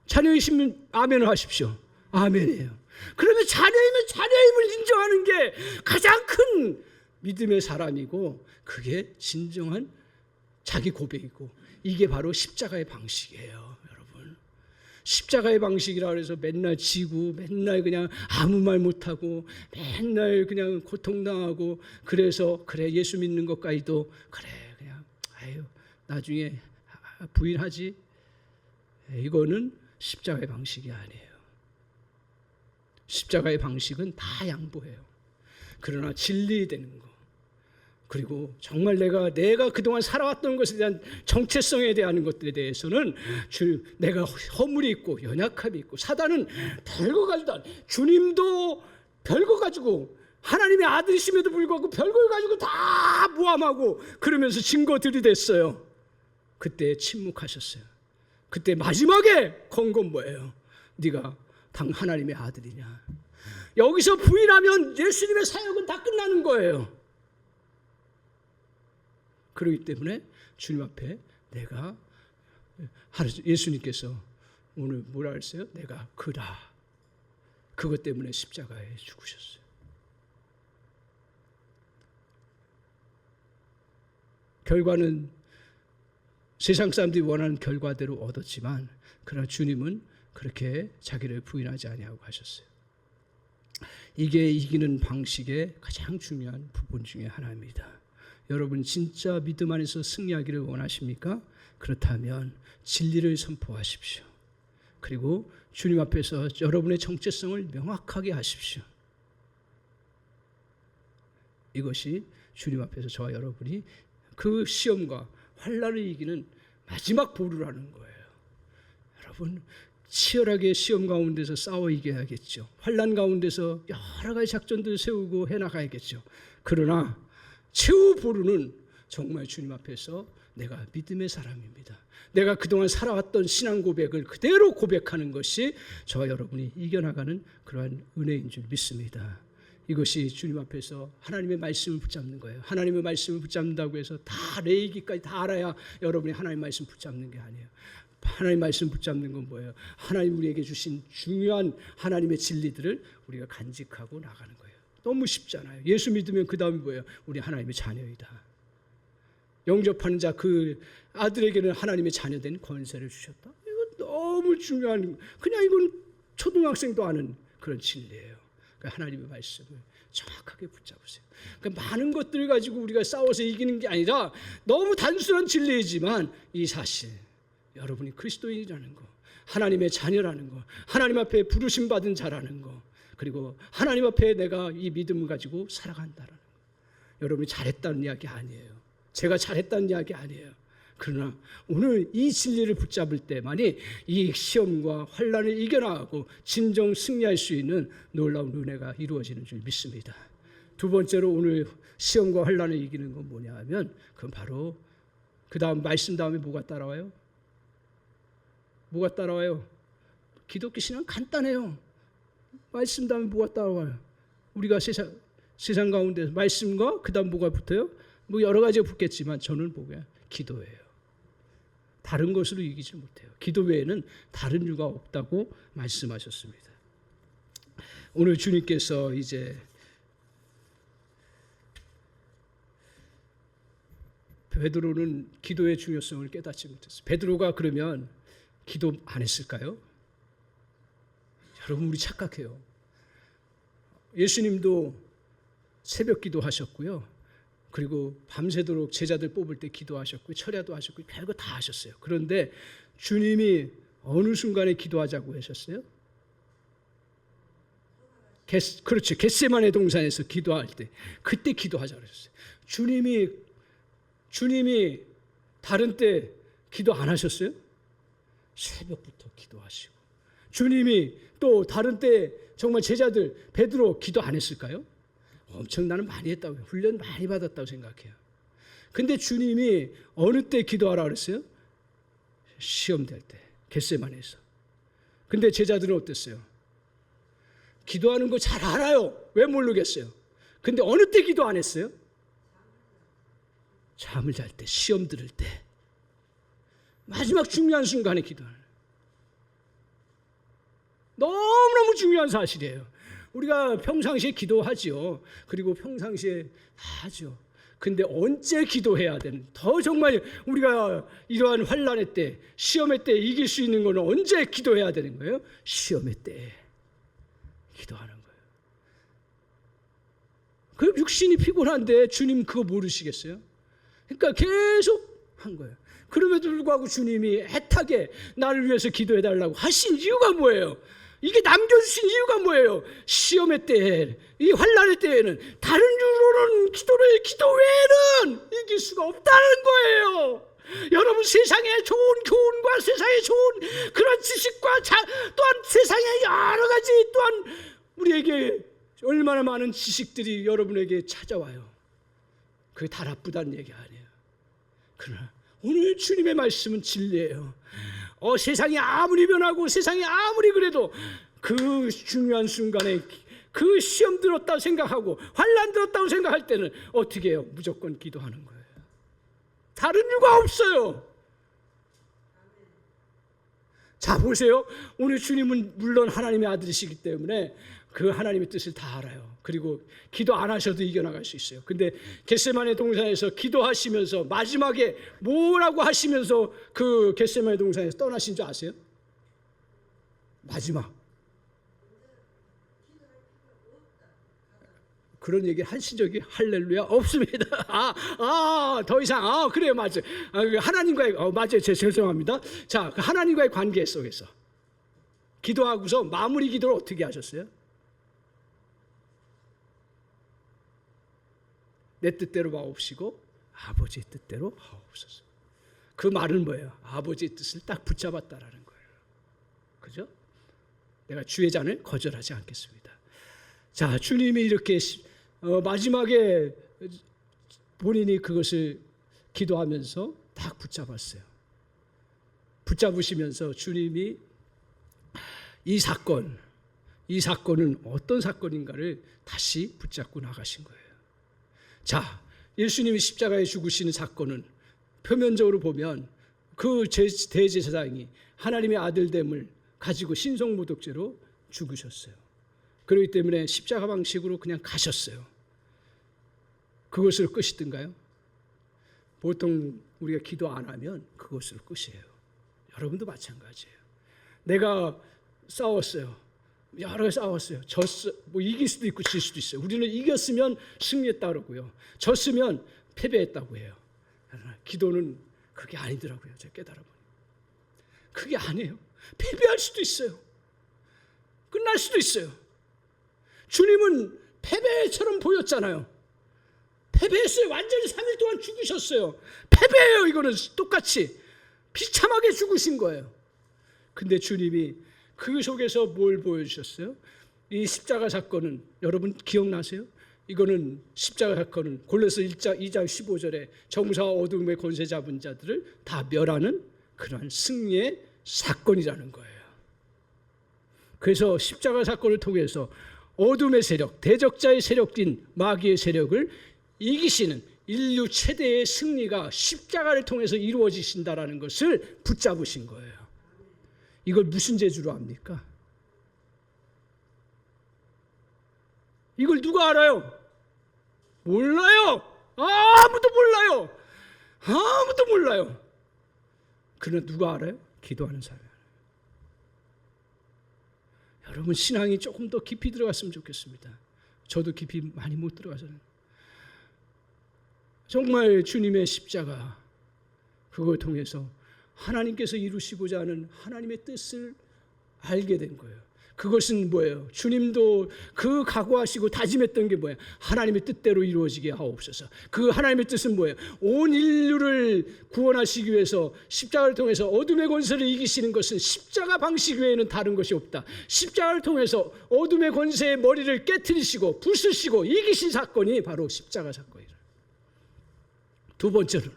자녀이시면 아멘을 하십시오. 아멘이에요. 그러면 자녀이면 자녀임을 인정하는 게 가장 큰 믿음의 사람이고 그게 진정한 자기 고백이고 이게 바로 십자가의 방식이에요. 여러분. 십자가의 방식이라 그래서 맨날 지고 맨날 그냥 아무 말 못하고 맨날 그냥 고통당하고 그래서 그래 예수 믿는 것까지도 그래 그냥 아유 나중에 부인하지. 이거는 십자가의 방식이 아니에요. 십자가의 방식은 다 양보해요. 그러나 진리되는 거 그리고 정말 내가 그동안 살아왔던 것에 대한 정체성에 대한 것들에 대해서는 내가 허물이 있고 연약함이 있고 사단은 별거 가지고 주님도 별거 가지고 하나님의 아들이심에도 불구하고 별걸 가지고 다 모함하고 그러면서 증거 들이댔어요. 그때 침묵하셨어요. 그때 마지막에 건 건 뭐예요? 네가 당 하나님의 아들이냐. 여기서 부인하면 예수님의 사역은 다 끝나는 거예요. 그렇기 때문에 주님 앞에 내가 예수님께서 오늘 뭐라 했어요? 내가 그다. 그것 때문에 십자가에 죽으셨어요. 결과는 세상 사람들이 원하는 결과대로 얻었지만 그러나 주님은 그렇게 자기를 부인하지 아니하고 가셨어요. 이게 이기는 방식의 가장 중요한 부분 중에 하나입니다. 여러분 진짜 믿음 안에서 승리하기를 원하십니까? 그렇다면 진리를 선포하십시오. 그리고 주님 앞에서 여러분의 정체성을 명확하게 하십시오. 이것이 주님 앞에서 저와 여러분이 그 시험과 환난을 이기는 마지막 보루라는 거예요. 여러분 치열하게 시험 가운데서 싸워 이겨야겠죠. 환난 가운데서 여러 가지 작전들을 세우고 해나가야겠죠. 그러나 최후 보루는 정말 주님 앞에서 내가 믿음의 사람입니다. 내가 그동안 살아왔던 신앙 고백을 그대로 고백하는 것이 저와 여러분이 이겨나가는 그러한 은혜인 줄 믿습니다. 이것이 주님 앞에서 하나님의 말씀을 붙잡는 거예요. 하나님의 말씀을 붙잡는다고 해서 다 레이기까지 다 알아야 여러분이 하나님의 말씀 붙잡는 게 아니에요. 하나님의 말씀 붙잡는 건 뭐예요? 하나님 우리에게 주신 중요한 하나님의 진리들을 우리가 간직하고 나가는 거예요. 너무 쉽잖아요. 예수 믿으면 그 다음이 뭐예요? 우리 하나님의 자녀이다. 영접하는 자 그 아들에게는 하나님의 자녀된 권세를 주셨다. 이건 너무 중요한, 그냥 이건 초등학생도 아는 그런 진리예요. 그러니까 하나님의 말씀을 정확하게 붙잡으세요. 그러니까 많은 것들을 가지고 우리가 싸워서 이기는 게 아니라 너무 단순한 진리이지만 이 사실, 여러분이 그리스도인이라는 거, 하나님의 자녀라는 거, 하나님 앞에 부르심 받은 자라는 거, 그리고 하나님 앞에 내가 이 믿음을 가지고 살아간다라는 거. 여러분이 잘했다는 이야기 아니에요. 제가 잘했다는 이야기 아니에요. 그러나 오늘 이 진리를 붙잡을 때만이 이 시험과 환난을 이겨나가고 진정 승리할 수 있는 놀라운 은혜가 이루어지는 줄 믿습니다. 두 번째로 오늘 시험과 환난을 이기는 건 뭐냐 하면 그건 바로 그 다음 말씀 다음에 뭐가 따라와요? 뭐가 따라와요? 기독교 신앙은 간단해요. 말씀 다음에 뭐가 따라와요? 우리가 세상 가운데 말씀과 그 다음 뭐가 붙어요? 뭐 여러 가지가 붙겠지만 저는 뭐예요? 기도예요. 다른 것으로 이기지 못해요. 기도 외에는 다른 이유가 없다고 말씀하셨습니다. 오늘 주님께서 이제 베드로는 기도의 중요성을 깨닫지 못했어요. 베드로가 그러면 기도 안 했을까요? 여러분 우리 착각해요. 예수님도 새벽 기도 하셨고요. 그리고 밤새도록 제자들 뽑을 때 기도하셨고 철야도 하셨고 별거 다 하셨어요. 그런데 주님이 어느 순간에 기도하자고 하셨어요? 그렇죠. 겟세마네 동산에서 기도할 때 그때 기도하자고 하셨어요. 주님이 다른 때 기도 안 하셨어요? 새벽부터 기도하시고. 주님이 또 다른 때 정말 제자들 베드로 기도 안 했을까요? 엄청나는 많이 했다고요. 훈련 많이 받았다고 생각해요. 근데 주님이 어느 때 기도하라 그랬어요? 시험될 때, 겟세마네에서. 근데 제자들은 어땠어요? 기도하는 거 잘 알아요. 왜 모르겠어요? 근데 어느 때 기도 안 했어요? 잠을 잘 때, 시험 들을 때, 마지막 중요한 순간에 기도하는. 너무너무 중요한 사실이에요. 우리가 평상시에 기도하지요. 그리고 평상시에 하죠. 근데 언제 기도해야 되는, 더 정말 우리가 이러한 환난의 때, 시험의 때 이길 수 있는 거는 언제 기도해야 되는 거예요? 시험의 때 기도하는 거예요. 그 육신이 피곤한데 주님 그거 모르시겠어요? 그러니까 계속 한 거예요. 그럼에도 불구하고 주님이 애타게 나를 위해서 기도해달라고 하신 이유가 뭐예요? 이게 남겨주신 이유가 뭐예요? 시험의 때에, 이 환난의 때에는 다른 이유로는 기도 외에는 이길 수가 없다는 거예요. 여러분, 세상에 좋은 교훈과 세상에 좋은 그런 지식과 또한 세상에 여러 가지 또한 우리에게 얼마나 많은 지식들이 여러분에게 찾아와요. 그게 다 나쁘다는 얘기 아니에요. 그러나 오늘 주님의 말씀은 진리예요. 세상이 아무리 변하고 세상이 아무리 그래도 그 중요한 순간에 그 시험 들었다고 생각하고 환난 들었다고 생각할 때는 어떻게 해요? 무조건 기도하는 거예요. 다른 이유가 없어요. 자, 보세요. 오늘 주님은 물론 하나님의 아들이시기 때문에 그 하나님의 뜻을 다 알아요. 그리고 기도 안 하셔도 이겨나갈 수 있어요. 근데 겟세마네 동산에서 기도하시면서 마지막에 뭐라고 하시면서 그 겟세마네 동산에서 떠나신 줄 아세요? 마지막. 그런 얘기 하신 적이 할렐루야 없습니다. 더 이상 그래요, 맞아요. 하나님과의 맞아요. 죄송합니다. 자, 그 하나님과의 관계 속에서 기도하고서 마무리 기도를 어떻게 하셨어요? 내 뜻대로 마옵시고 아버지의 뜻대로 하옵소서. 그 말은 뭐예요? 아버지의 뜻을 딱 붙잡았다라는 거예요. 그죠? 내가 주의 잔을 거절하지 않겠습니다. 자, 주님이 이렇게 마지막에 본인이 그것을 기도하면서 딱 붙잡았어요. 붙잡으시면서 주님이 이 사건은 어떤 사건인가를 다시 붙잡고 나가신 거예요. 자, 예수님이 십자가에 죽으시는 사건은 표면적으로 보면 그 대제사장이 하나님의 아들됨을 가지고 신성모독죄로 죽으셨어요. 그렇기 때문에 십자가 방식으로 그냥 가셨어요. 그것으로 끝이든가요? 보통 우리가 기도 안 하면 그것으로 끝이에요. 여러분도 마찬가지예요. 내가 싸웠어요. 여러 싸웠어요. 이길 수도 있고 질 수도 있어요. 우리는 이겼으면 승리했다 그러고요. 졌으면 패배했다고 해요. 그러나 기도는 그게 아니더라고요. 제가 깨달아보니. 그게 아니에요. 패배할 수도 있어요. 끝날 수도 있어요. 주님은 패배처럼 보였잖아요. 패배했어요. 완전히 3일 동안 죽으셨어요. 패배예요. 이거는 똑같이 비참하게 죽으신 거예요. 근데 주님이 그 속에서 뭘 보여주셨어요? 이 십자가 사건은 여러분 기억나세요? 이거는 십자가 사건은 골로새 2장 15절에 정사와 어둠의 권세 잡은 자들을 다 멸하는 그러한 승리의 사건이라는 거예요. 그래서 십자가 사건을 통해서 어둠의 세력, 대적자의 세력인 마귀의 세력을 이기시는 인류 최대의 승리가 십자가를 통해서 이루어지신다라는 것을 붙잡으신 거예요. 이걸 무슨 재주로 합니까? 이걸 누가 알아요? 몰라요. 아무도 몰라요. 아무도 몰라요. 그러나 누가 알아요? 기도하는 사람이 알아요. 여러분, 신앙이 조금 더 깊이 들어갔으면 좋겠습니다. 저도 깊이 많이 못 들어가서는. 정말 주님의 십자가, 그걸 통해서 하나님께서 이루시고자 하는 하나님의 뜻을 알게 된 거예요. 그것은 뭐예요? 주님도 그 각오하시고 다짐했던 게 뭐예요? 하나님의 뜻대로 이루어지게 하옵소서. 그 하나님의 뜻은 뭐예요? 온 인류를 구원하시기 위해서 십자가를 통해서 어둠의 권세를 이기시는 것은 십자가 방식 외에는 다른 것이 없다. 십자가를 통해서 어둠의 권세의 머리를 깨트리시고 부수시고 이기신 사건이 바로 십자가 사건이다. 두 번째로,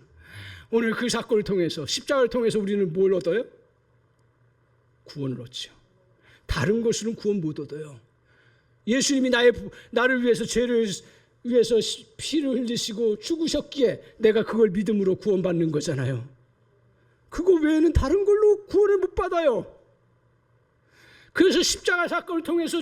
오늘 그 사건을 통해서, 십자가를 통해서 우리는 뭘 얻어요? 구원을 얻죠. 다른 것으로는 구원 못 얻어요. 예수님이 나를 위해서, 죄를 위해서 피를 흘리시고 죽으셨기에 내가 그걸 믿음으로 구원받는 거잖아요. 그거 외에는 다른 걸로 구원을 못 받아요. 그래서 십자가 사건을 통해서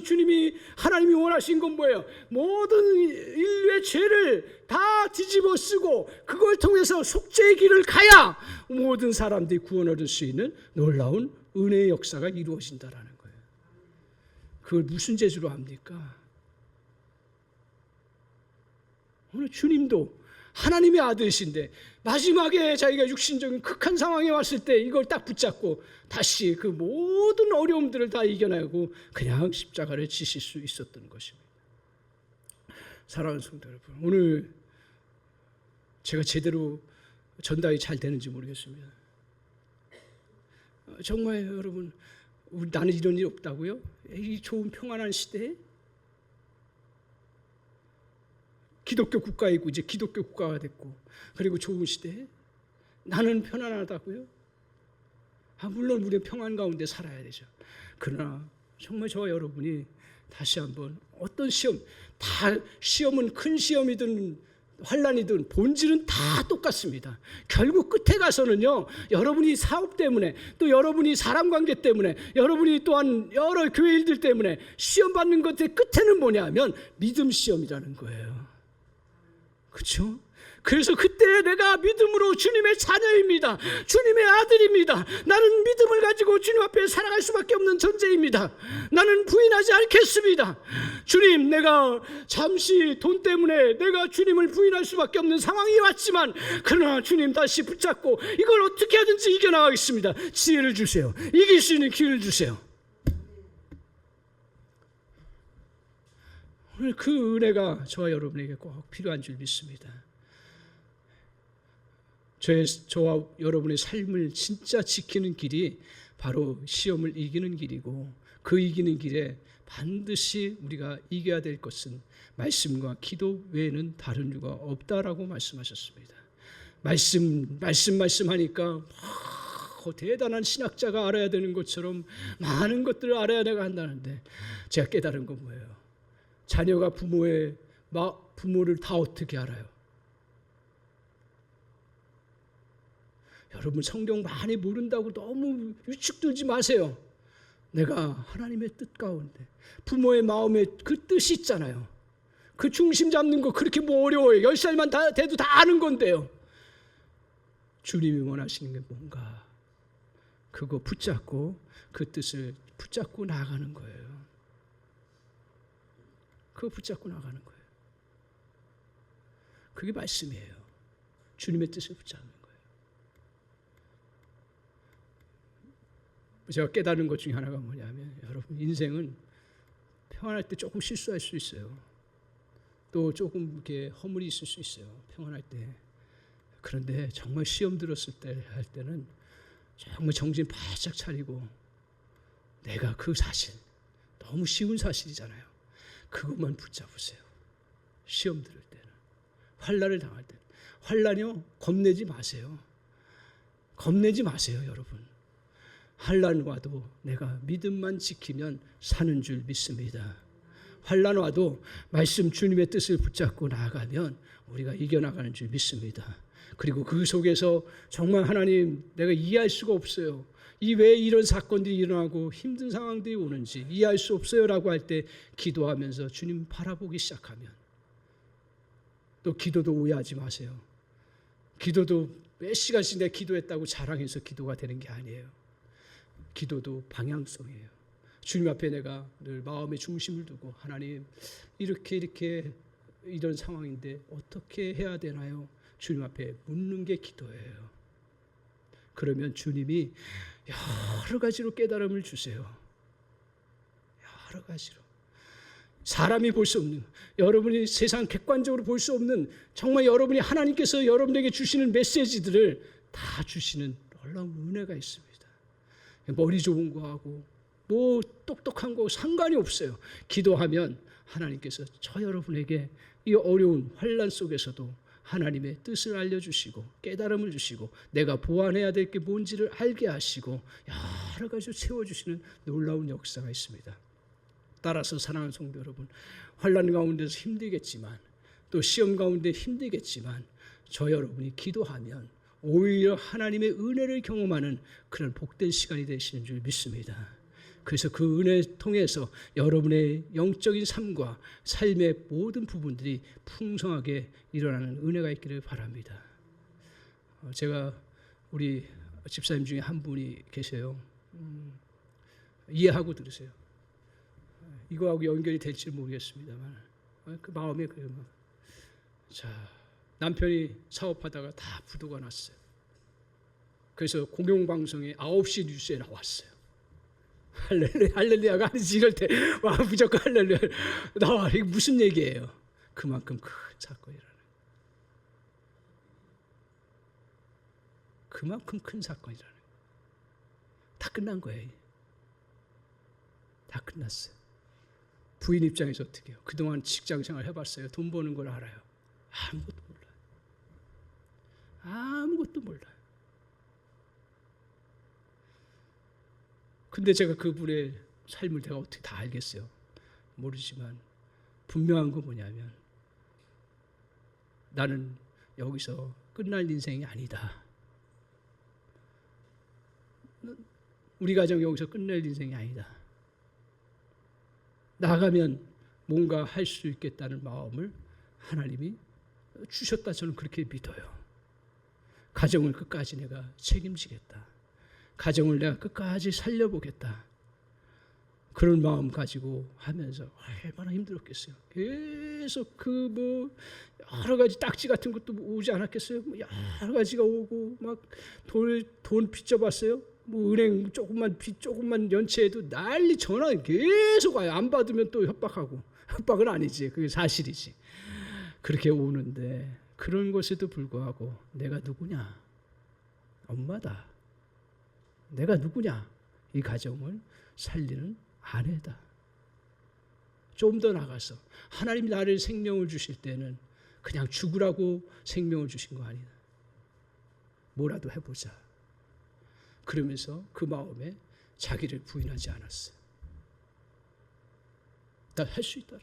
하나님이 원하신 건 뭐예요? 모든 인류의 죄를 다 뒤집어 쓰고 그걸 통해서 속죄의 길을 가야 모든 사람들이 구원 얻을 수 있는 놀라운 은혜의 역사가 이루어진다라는 거예요. 그걸 무슨 재주로 합니까? 오늘 주님도 하나님의 아들이신데 마지막에 자기가 육신적인 극한 상황에 왔을 때 이걸 딱 붙잡고 다시 그 모든 어려움들을 다 이겨내고 그냥 십자가를 지실 수 있었던 것입니다. 사랑하는 성도 여러분, 오늘 제가 제대로 전달이 잘 되는지 모르겠습니다. 정말 여러분, 나는 이런 일 없다고요? 이 좋은 평안한 시대에 기독교 국가에 있고 이제 기독교 국가가 됐고 그리고 좋은 시대에 나는 편안하다고요? 물론 우리는 평안 가운데 살아야 되죠. 그러나 정말 저와 여러분이 다시 한번 어떤 시험은 큰 시험이든 환난이든 본질은 다 똑같습니다. 결국 끝에 가서는요, 여러분이 사업 때문에 또 여러분이 사람 관계 때문에 여러분이 또한 여러 교회 일들 때문에 시험 받는 것의 끝에는 뭐냐면 믿음 시험이라는 거예요. 그렇죠? 그래서 그때 내가 믿음으로 주님의 자녀입니다. 주님의 아들입니다. 나는 믿음을 가지고 주님 앞에 살아갈 수밖에 없는 존재입니다. 나는 부인하지 않겠습니다. 주님, 내가 잠시 돈 때문에 내가 주님을 부인할 수밖에 없는 상황이 왔지만 그러나 주님 다시 붙잡고 이걸 어떻게 하든지 이겨나가겠습니다. 지혜를 주세요. 이길 수 있는 기회를 주세요. 오늘 그 은혜가 저와 여러분에게 꼭 필요한 줄 믿습니다. 저와 여러분의 삶을 진짜 지키는 길이 바로 시험을 이기는 길이고 그 이기는 길에 반드시 우리가 이겨야 될 것은 말씀과 기도 외에는 다른 이유가 없다라고 말씀하셨습니다. 말씀하니까 대단한 신학자가 알아야 되는 것처럼 많은 것들을 알아야 내가 한다는데 제가 깨달은 건 뭐예요? 자녀가 부모를 다 어떻게 알아요? 여러분 성경 많이 모른다고 너무 위축되지 마세요. 내가 하나님의 뜻 가운데 부모의 마음에 그 뜻이 있잖아요. 그 중심 잡는 거 그렇게 뭐 어려워요. 10살만 돼도 다 아는 건데요. 주님이 원하시는 게 뭔가 그거 붙잡고 그 뜻을 붙잡고 나가는 거예요. 그거 붙잡고 나가는 거예요. 그게 말씀이에요. 주님의 뜻을 붙잡는 거예요. 제가 깨달은 것 중에 하나가 뭐냐면 여러분 인생은 평안할 때 조금 실수할 수 있어요. 또 조금 이렇게 허물이 있을 수 있어요. 평안할 때. 그런데 정말 시험 들었을 때 할 때는 정말 정신 바짝 차리고 내가 그 사실 너무 쉬운 사실이잖아요. 그것만 붙잡으세요. 시험 들을 때는 환난을 당할 때는 환난이요 겁내지 마세요. 겁내지 마세요, 여러분. 환난 와도 내가 믿음만 지키면 사는 줄 믿습니다. 환난 와도 말씀 주님의 뜻을 붙잡고 나아가면 우리가 이겨나가는 줄 믿습니다. 그리고 그 속에서 정말 하나님 내가 이해할 수가 없어요. 왜 이런 사건들이 일어나고 힘든 상황들이 오는지 이해할 수 없어요라고 할 때 기도하면서 주님 바라보기 시작하면 또 기도도 오해하지 마세요. 기도도 몇 시간씩 내가 기도했다고 자랑해서 기도가 되는 게 아니에요. 기도도 방향성이에요. 주님 앞에 내가 늘 마음의 중심을 두고 하나님 이렇게 이런 상황인데 어떻게 해야 되나요? 주님 앞에 묻는 게 기도예요. 그러면 주님이 여러 가지로 깨달음을 주세요. 여러 가지로. 사람이 볼 수 없는, 여러분이 세상 객관적으로 볼 수 없는, 정말 여러분이 하나님께서 여러분에게 주시는 메시지들을 다 주시는 놀라운 은혜가 있습니다. 머리 좋은 거하고 뭐 똑똑한 거 상관이 없어요. 기도하면 하나님께서 저 여러분에게 이 어려운 환난 속에서도 하나님의 뜻을 알려주시고 깨달음을 주시고 내가 보완해야 될 게 뭔지를 알게 하시고 여러 가지로 채워주시는 놀라운 역사가 있습니다. 따라서 사랑하는 성도 여러분, 환난 가운데서 힘들겠지만 또 시험 가운데 힘들겠지만 저 여러분이 기도하면 오히려 하나님의 은혜를 경험하는 그런 복된 시간이 되시는 줄 믿습니다. 그래서 그 은혜 통해서 여러분의 영적인 삶과 삶의 모든 부분들이 풍성하게 일어나는 은혜가 있기를 바랍니다. 제가 우리 집사님 중에 한 분이 계세요. 이해하고 들으세요. 이거하고 연결이 될지 모르겠습니다만 그 마음에 그래요. 자, 남편이 사업하다가 다 부도가 났어요. 그래서 공영방송에 9시 뉴스에 나왔어요. 할렐루야, 할렐루야가 아니지. 이럴 때 와, 무조건 할렐루야 나와. 이게 무슨 얘기예요? 그만큼 큰 사건이라는, 그만큼 큰 사건이라는, 다 끝난 거예요. 다 끝났어요. 부인 입장에서 어떻게 해요? 그동안 직장생활 해봤어요. 돈 버는 걸 알아요. 아무것도 몰라요. 아무것도 몰라요. 근데 제가 그분의 삶을 제가 어떻게 다 알겠어요? 모르지만 분명한 건 뭐냐면 나는 여기서 끝날 인생이 아니다. 우리 가정 여기서 끝낼 인생이 아니다. 나가면 뭔가 할 수 있겠다는 마음을 하나님이 주셨다. 저는 그렇게 믿어요. 가정을 끝까지 내가 책임지겠다. 가정을 내가 끝까지 살려보겠다. 그런 마음 가지고 하면서 얼마나 힘들었겠어요. 계속 그 뭐 여러 가지 딱지 같은 것도 오지 않았겠어요. 뭐 여러 가지가 오고 막 돈 빚져봤어요. 뭐 은행 조금만 빚 조금만 연체해도 난리 전화 계속 와요. 안 받으면 또 협박하고. 협박은 아니지. 그게 사실이지. 그렇게 오는데 그런 것에도 불구하고 내가 누구냐? 엄마다. 내가 누구냐? 이 가정을 살리는 아내다. 좀 더 나가서 하나님이 나를 생명을 주실 때는 그냥 죽으라고 생명을 주신 거 아니다. 뭐라도 해보자. 그러면서 그 마음에 자기를 부인하지 않았어요. 나 할 수 있다라.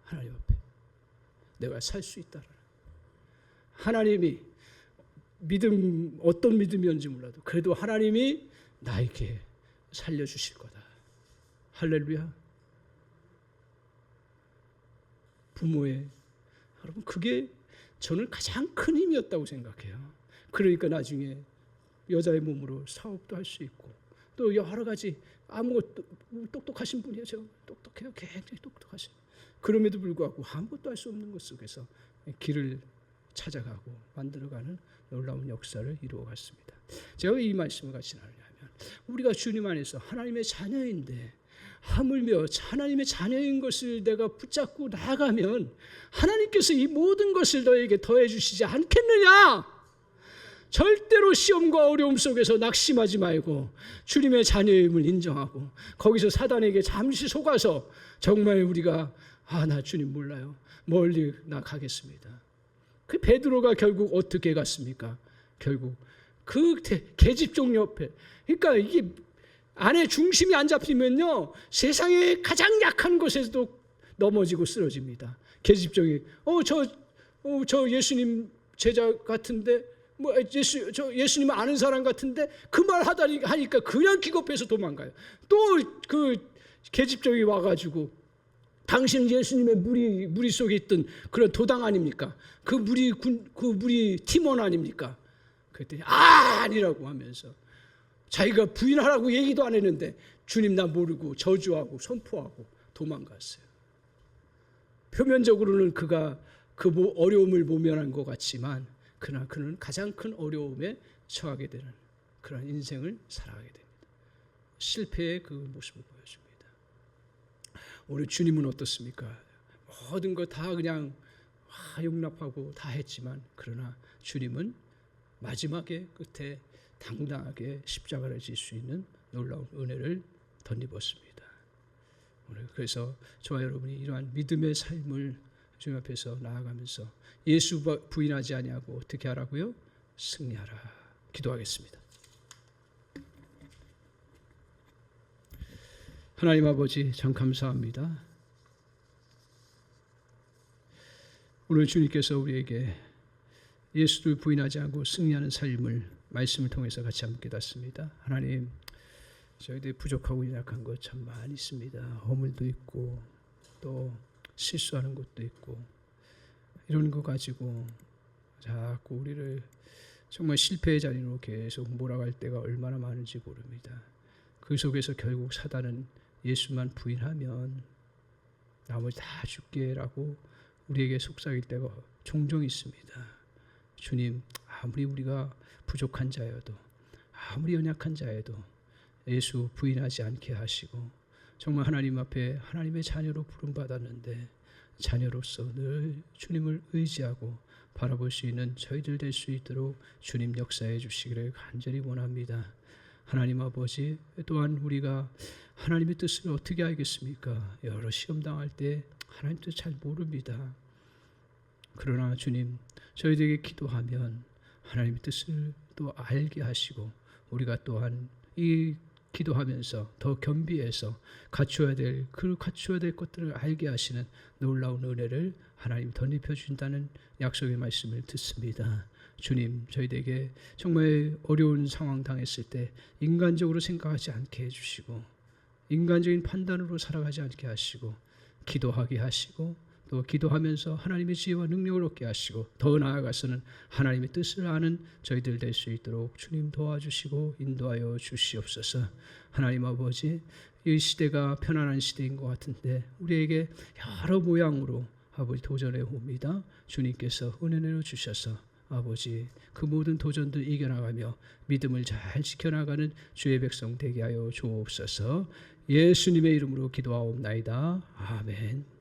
하나님 앞에 내가 살 수 있다라. 하나님이 믿음, 어떤 믿음이었는지 몰라도 그래도 하나님이 나에게 살려주실 거다. 할렐루야. 부모의, 여러분 그게 저는 가장 큰 힘이었다고 생각해요. 그러니까 나중에 여자의 몸으로 사업도 할 수 있고 또 여러 가지 아무것도, 똑똑하신 분이에요. 제가 똑똑해요. 굉장히 똑똑하신. 그럼에도 불구하고 아무것도 할 수 없는 것 속에서 길을 찾아가고 만들어가는 놀라운 역사를 이루어갔습니다. 제가 이 말씀을 같이 나누냐면 우리가 주님 안에서 하나님의 자녀인데 하물며 하나님의 자녀인 것을 내가 붙잡고 나가면 하나님께서 이 모든 것을 너에게 더해 주시지 않겠느냐? 절대로 시험과 어려움 속에서 낙심하지 말고 주님의 자녀임을 인정하고 거기서 사단에게 잠시 속아서 정말 우리가 나 주님 몰라요. 멀리 나가겠습니다. 그 베드로가 결국 어떻게 갔습니까? 결국 그 계집종 옆에, 그러니까 이게 안에 중심이 안 잡히면요 세상의 가장 약한 곳에서도 넘어지고 쓰러집니다. 계집종이 저 예수님 제자 같은데 뭐 예수님 아는 사람 같은데 그 말 하니까 그냥 기겁해서 도망가요. 또 그 계집종이 와가지고 당신 예수님의 무리 속에 있던 그런 도당 아닙니까? 그 무리 팀원 아닙니까? 그랬더니 아니라고 하면서 자기가 부인하라고 얘기도 안 했는데 주님 나 모르고 저주하고 선포하고 도망갔어요. 표면적으로는 그가 그 어려움을 모면한 것 같지만 그러나 그는 가장 큰 어려움에 처하게 되는 그런 인생을 살아가게 됩니다. 실패의 그 모습을 보여줍니다. 오늘 주님은 어떻습니까? 모든 거 다 그냥 용납하고 다 했지만 그러나 주님은 마지막에 끝에 당당하게 십자가를 질 수 있는 놀라운 은혜를 덧입었습니다. 오늘 그래서 저와 여러분이 이러한 믿음의 삶을 주님 앞에서 나아가면서 예수 부인하지 아니하고 어떻게 하라고요? 승리하라. 기도하겠습니다. 하나님 아버지 참 감사합니다. 오늘 주님께서 우리에게 예수를 부인하지 않고 승리하는 삶을 말씀을 통해서 같이 함께 깨닫습니다. 하나님, 저희들이 부족하고 연약한 것 참 많이 있습니다. 허물도 있고 또 실수하는 것도 있고 이런 거 가지고 자꾸 우리를 정말 실패의 자리로 계속 몰아갈 때가 얼마나 많은지 모릅니다. 그 속에서 결국 사단은 예수만 부인하면 나머지 다 줄게라고 우리에게 속삭일 때가 종종 있습니다. 주님, 아무리 우리가 부족한 자여도 아무리 연약한 자여도 예수 부인하지 않게 하시고 정말 하나님 앞에 하나님의 자녀로 부름받았는데 자녀로서 늘 주님을 의지하고 바라볼 수 있는 저희들 될 수 있도록 주님 역사해 주시기를 간절히 원합니다. 하나님 아버지, 또한 우리가 하나님의 뜻을 어떻게 알겠습니까? 여러 시험 당할 때 하나님 뜻 잘 모릅니다. 그러나 주님, 저희들에게 기도하면 하나님의 뜻을 또 알게 하시고 우리가 또한 이 기도하면서 더 겸비해서 갖추어야 될 것들을 알게 하시는 놀라운 은혜를 하나님 덧입혀 준다는 약속의 말씀을 듣습니다. 주님, 저희에게 정말 어려운 상황 당했을 때 인간적으로 생각하지 않게 해주시고 인간적인 판단으로 살아가지 않게 하시고 기도하게 하시고 또 기도하면서 하나님의 지혜와 능력을 얻게 하시고 더 나아가서는 하나님의 뜻을 아는 저희들 될 수 있도록 주님 도와주시고 인도하여 주시옵소서. 하나님 아버지, 이 시대가 편안한 시대인 것 같은데 우리에게 여러 모양으로 아버지 도전해 옵니다. 주님께서 은혜 내려 주셔서 아버지 그 모든 도전들 이겨나가며 믿음을 잘 지켜나가는 주의 백성 되게 하여 주옵소서. 예수님의 이름으로 기도하옵나이다. 아멘.